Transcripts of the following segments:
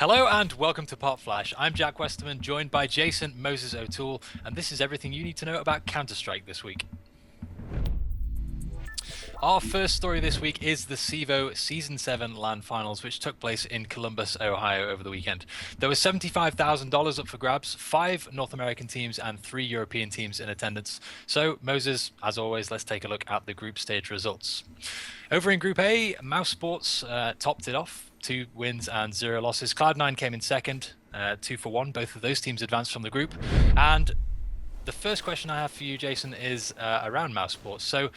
Hello and welcome to PopFlash. I'm Jack Westerman, joined by Jason Moses O'Toole, and this is everything you need to know about Counter-Strike this week. Our first story this week is the CEVO Season 7 LAN Finals, which took place in Columbus, Ohio over the weekend. There was $75,000 up for grabs, 5 North American teams and 3 European teams in attendance. So, Moses, as always, let's take a look at the group stage results. Over in Group A, Mousesports topped it off, 2 wins and 0 losses. Cloud9 came in second, 2 for 1. Both of those teams advanced from the group. And the first question I have for you, Jason, is around Mousesports. So,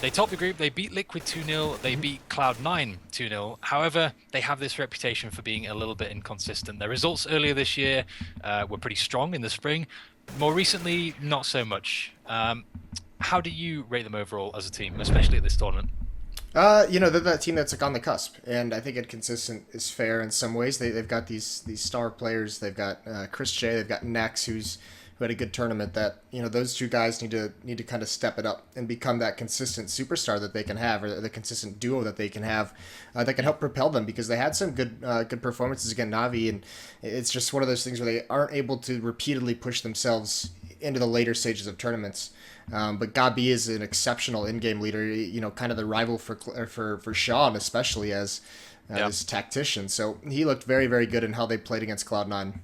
they topped the group, they beat Liquid 2-0, they beat Cloud9 2-0. However, they have this reputation for being a little bit inconsistent. Their results earlier this year were pretty strong in the spring. More recently, not so much. How do you rate them overall as a team, especially at this tournament? They're that team that's like on the cusp, and I think inconsistent is fair in some ways. They've got these star players. They've got Chris J. They've got Nex, who had a good tournament. That those two guys need to kind of step it up and become that consistent superstar that they can have, or the consistent duo that they can have that can help propel them, because they had some good performances against Navi, and it's just one of those things where they aren't able to repeatedly push themselves into the later stages of tournaments. But Gabi is an exceptional in-game leader, kind of the rival for Sean, especially as his tactician. So he looked very, very good in how they played against Cloud9.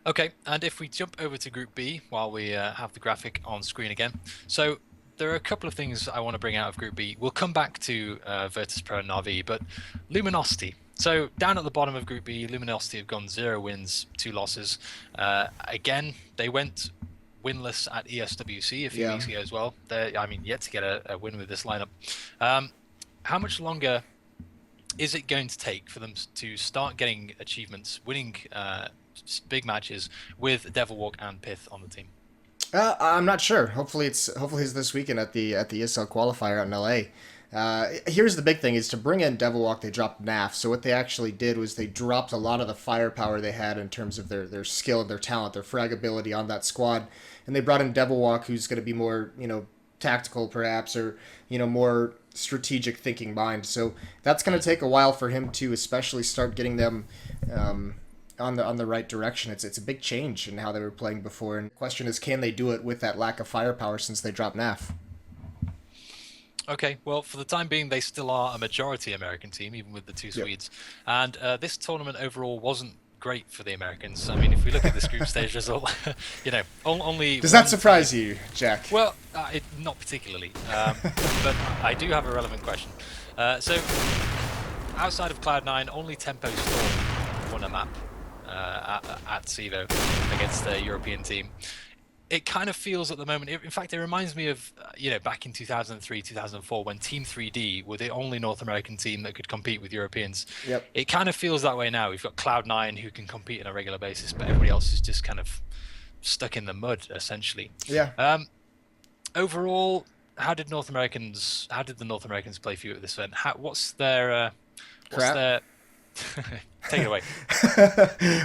Okay, and if we jump over to Group B while we have the graphic on screen again. So there are a couple of things I want to bring out of Group B. We'll come back to Virtus.pro and Na'Vi, but Luminosity. So down at the bottom of Group B, Luminosity have gone 0 wins, 2 losses. Again, they went winless at ESWC a few weeks ago as well. They're, yet to get a win with this lineup. How much longer is it going to take for them to start getting achievements, winning big matches with Devilwalk and Pith on the team? I'm not sure. Hopefully it's this weekend at the ESL Qualifier out in LA. Here's the big thing: is to bring in Devilwalk, they dropped NAF. So what they actually did was they dropped a lot of the firepower they had in terms of their skill, their talent, their frag ability on that squad, and they brought in Devilwalk, who's going to be more tactical perhaps, or more strategic thinking mind. So that's going to take a while for him to especially start getting them on the right direction. It's a big change in how they were playing before, and the question is, can they do it with that lack of firepower since they dropped NAF? Okay, well, for the time being, they still are a majority American team, even with the 2 Swedes. And this tournament overall wasn't great for the Americans. I mean, if we look at this group stage result, only... Does that surprise you, Jack? Well, not particularly. But I do have a relevant question. So, outside of Cloud9, only Tempo Storm won a map at CEVO against the European team. It kind of feels at the moment, in fact, it reminds me of, back in 2003, 2004, when Team 3D were the only North American team that could compete with Europeans. Yep. It kind of feels that way now. We've got Cloud9 who can compete on a regular basis, but everybody else is just kind of stuck in the mud, essentially. Yeah. Overall, how did the North Americans play for you at this event? What's their... Take it away.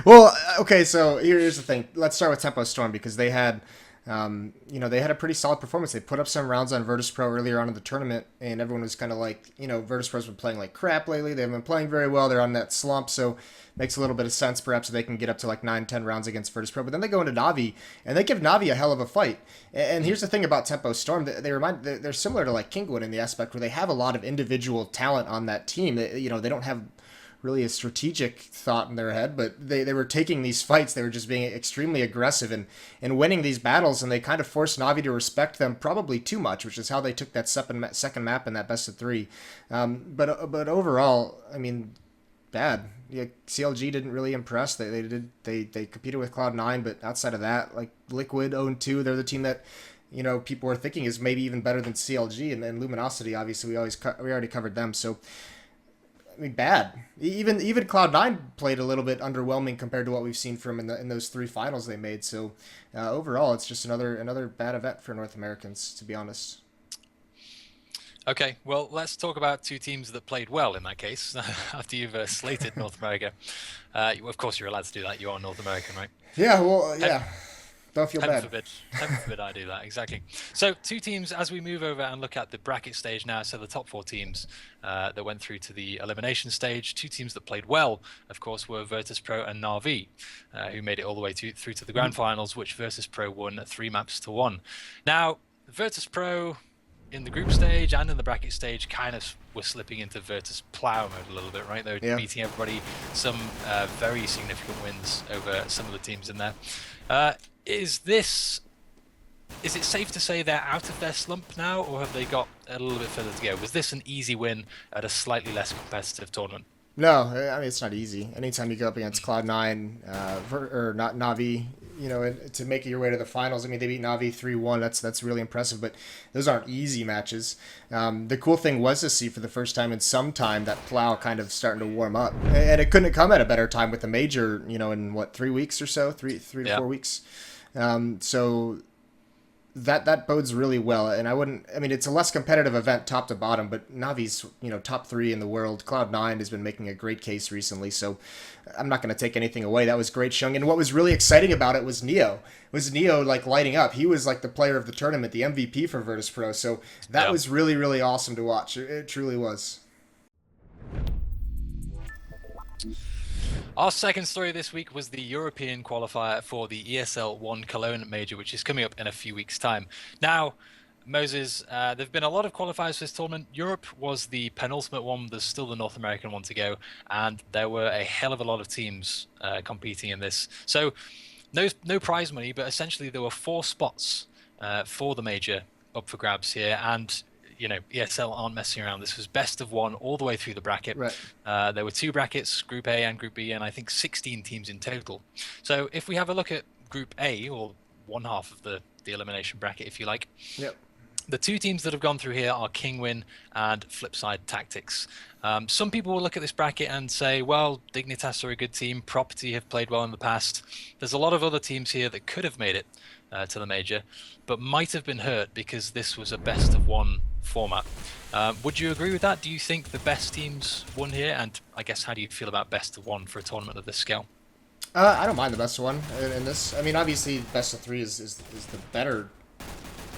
Well, okay, so here's the thing. Let's start with Tempo Storm, because they had, they had a pretty solid performance. They put up some rounds on Virtus.pro earlier on in the tournament, and everyone was kind of like, Virtus.pro's been playing like crap lately. They haven't been playing very well. They're on that slump, so makes a little bit of sense. Perhaps they can get up to like 9-10 rounds against Virtus.pro. But then they go into Na'Vi, and they give Na'Vi a hell of a fight. And here's the thing about Tempo Storm. They're similar to like Kinguin in the aspect where they have a lot of individual talent on that team. They don't have really a strategic thought in their head, but they were taking these fights. They were just being extremely aggressive and winning these battles, and they kind of forced Na'Vi to respect them probably too much, which is how they took that second map in that best of 3. But overall, bad. Yeah, CLG didn't really impress. They competed with Cloud9, but outside of that, like Liquid 0-2, they're the team that people were thinking is maybe even better than CLG, and Luminosity. Obviously, we already covered them. So bad. Even Cloud9 played a little bit underwhelming compared to what we've seen from in those 3 finals they made. So overall, it's just another bad event for North Americans, to be honest. Okay, well, let's talk about 2 teams that played well in that case, after you've slated North America. Of course, you're allowed to do that. You are North American, right? Yeah, well, yeah. Don't feel Heaven bad. forbid. Heaven forbid I do that, exactly. So, two teams, as we move over and look at the bracket stage now, so the top four teams that went through to the elimination stage, two teams that played well, of course, were Virtus.pro and Na'Vi, who made it all the way through to the grand finals, which Virtus.pro won 3-1. Now, Virtus.pro in the group stage and in the bracket stage kind of were slipping into Virtus Plow mode a little bit, right? They were Yeah. beating everybody, some very significant wins over some of the teams in there. Is it safe to say they're out of their slump now, or have they got a little bit further to go? Was this an easy win at a slightly less competitive tournament? No, I mean it's not easy. Anytime you go up against Cloud9 or not Navi, to make your way to the finals. I mean, they beat Navi 3-1. That's really impressive. But those aren't easy matches. The cool thing was to see for the first time in some time that Plow kind of starting to warm up, and it couldn't come at a better time with the major. In what 3 weeks or so, three to 4 weeks. So that bodes really well, and I mean, it's a less competitive event top to bottom, but Navi's, top three in the world. Cloud9 has been making a great case recently, so I'm not going to take anything away. That was great showing, and what was really exciting about it was Neo. Like lighting up. He was like the player of the tournament, the MVP for Virtus.pro, so that was really, really awesome to watch. It truly was. Our second story this week was the European qualifier for the ESL Cologne major, which is coming up in a few weeks' time. Now, Moses, there have been a lot of qualifiers for this tournament. Europe was the penultimate one. There's still the North American one to go, and there were a hell of a lot of teams competing in this. So, no prize money, but essentially there were 4 spots for the major up for grabs here, and ESL aren't messing around. This was best of 1 all the way through the bracket. Right. There were 2 brackets, Group A and Group B, and I think 16 teams in total. So if we have a look at Group A, or one half of the elimination bracket, if you like, Yep. the 2 teams that have gone through here are Kinguin and Flipside Tactics. Some people will look at this bracket and say, well, Dignitas are a good team, Property have played well in the past. There's a lot of other teams here that could have made it to the major, but might have been hurt because this was a best of 1 format. Would you agree with that? Do you think the best teams won here? And I guess, how do you feel about best of 1 for a tournament of this scale? I don't mind the best of 1 in this. I mean, obviously, best of 3 is the better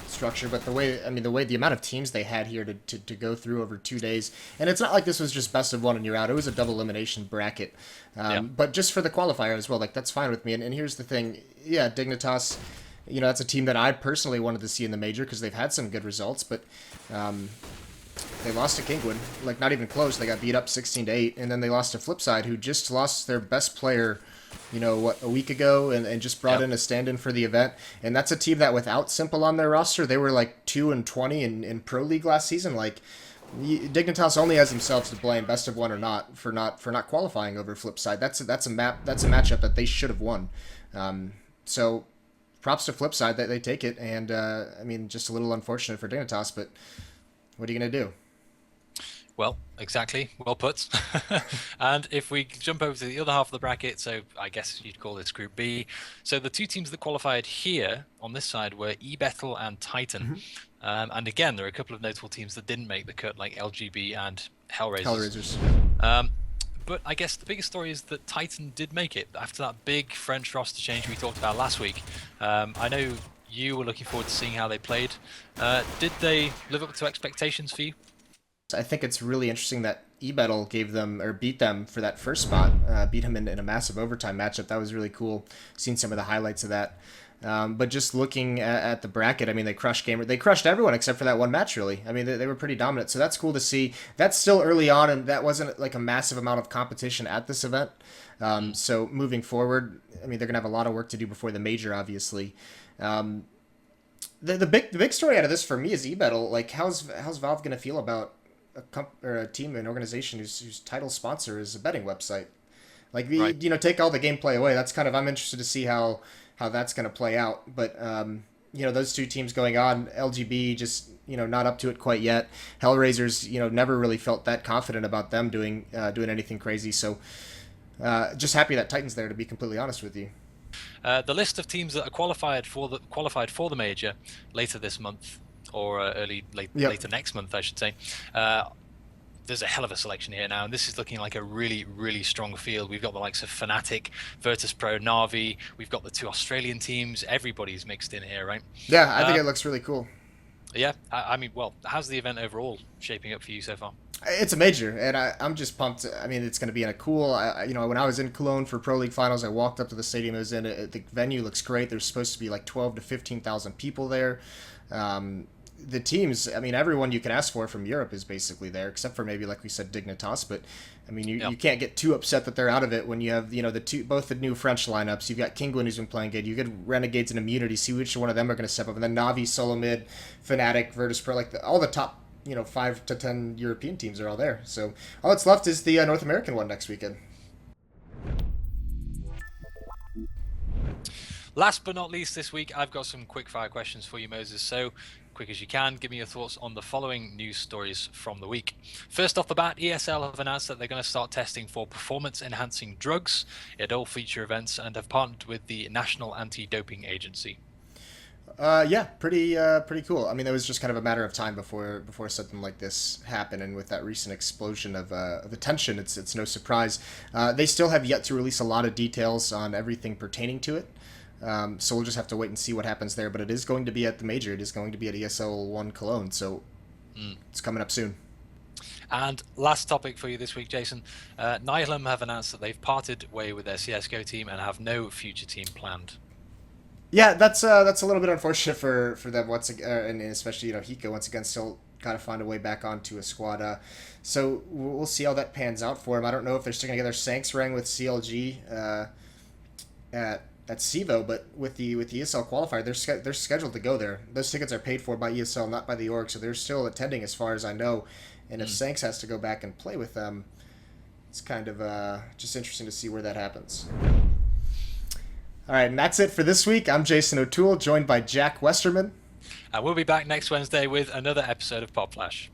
structure, but the amount of teams they had here to go through over 2 days, and it's not like this was just best of 1 and you're out. It was a double elimination bracket, but just for the qualifier as well, like that's fine with me. And here's the thing, Dignitas, that's a team that I personally wanted to see in the major because they've had some good results, but they lost to Kinguin, like not even close. They got beat up 16-8, and then they lost to Flipside, who just lost their best player, a week ago, and just brought in a stand-in for the event. And that's a team that without Simple on their roster, they were like 2-20 in Pro League last season. Like, Dignitas only has themselves to blame, best of 1 or not, for not qualifying over Flipside. That's a matchup that they should have won. So props to Flipside that they take it, and I mean, just a little unfortunate for Dignitas, but what are you gonna do? Well, exactly. Well put. And if we jump over to the other half of the bracket, so I guess you'd call this Group B. So the 2 teams that qualified here on this side were eBettle and Titan. And again, there are a couple of notable teams that didn't make the cut, like LGB and Hellraisers. But I guess the biggest story is that Titan did make it after that big French roster change we talked about last week. I know you were looking forward to seeing how they played. Did they live up to expectations for you? I think it's really interesting that eBettle beat them for that first spot, beat him in a massive overtime matchup. That was really cool. Seen some of the highlights of that. But just looking at the bracket, I mean, they crushed everyone except for that one match, really. I mean, they were pretty dominant. So that's cool to see. That's still early on, and that wasn't like a massive amount of competition at this event. So moving forward, I mean, they're going to have a lot of work to do before the major, obviously. The big story out of this for me is eBettle. Like, how's Valve going to feel about a team, an organization whose title sponsor is a betting website? Like, Right. Take all the gameplay away. That's kind of, I'm interested to see how that's going to play out. But those 2 teams going on, LGB just not up to it quite yet. Hellraisers, never really felt that confident about them doing anything crazy. So just happy that Titan's there, to be completely honest with you. The list of teams that are qualified for the major later this month, or later next month, I should say, there's a hell of a selection here now, and this is looking like a really, really strong field. We've got the likes of Fnatic, Virtus Pro, Na'Vi. We've got the two Australian teams. Everybody's mixed in here, right? Yeah, I think it looks really cool. Yeah, I mean, well, how's the event overall shaping up for you so far? It's a major, and I'm just pumped. I mean, it's going to be in a cool. When I was in Cologne for Pro League finals, I walked up to the stadium it was in. The venue looks great. There's supposed to be like 12 to 15,000 people there. The teams, I mean, everyone you can ask for from Europe is basically there, except for maybe like we said Dignitas. But I mean, you can't get too upset that they're out of it when you have both the new French lineups. You've got Kinguin who's been playing good. You get Renegades and Immunity. See which one of them are going to step up, and then Na'Vi, Solo Mid, Fnatic, Virtus Pro, like all the top 5 to 10 European teams are all there. So all that's left is the North American one next weekend. Last but not least this week, I've got some quickfire questions for you, Moses. So, quick as you can, give me your thoughts on the following news stories from the week. First off the bat, ESL have announced that they're going to start testing for performance-enhancing drugs at all feature events and have partnered with the National Anti-Doping Agency. Yeah, pretty cool. I mean, it was just kind of a matter of time before something like this happened, and with that recent explosion of attention, it's no surprise. They still have yet to release a lot of details on everything pertaining to it. So we'll just have to wait and see what happens there. But it is going to be at the major. It is going to be at ESL One Cologne. So it's coming up soon. And last topic for you this week, Jason. Nihilum have announced that they've parted way with their CSGO team and have no future team planned. Yeah, that's a little bit unfortunate for them once again, and especially Hiko once again still got to find a way back onto a squad. So we'll see how that pans out for him. I don't know if they're sticking together. Sanks rang with CLG at CEVO, but with the ESL qualifier, they're scheduled to go there. Those tickets are paid for by ESL, not by the org, so they're still attending as far as I know. And if Sanks has to go back and play with them, it's kind of just interesting to see where that happens. All right, and that's it for this week. I'm Jason O'Toole, joined by Jack Westerman. And we'll be back next Wednesday with another episode of PopFlash.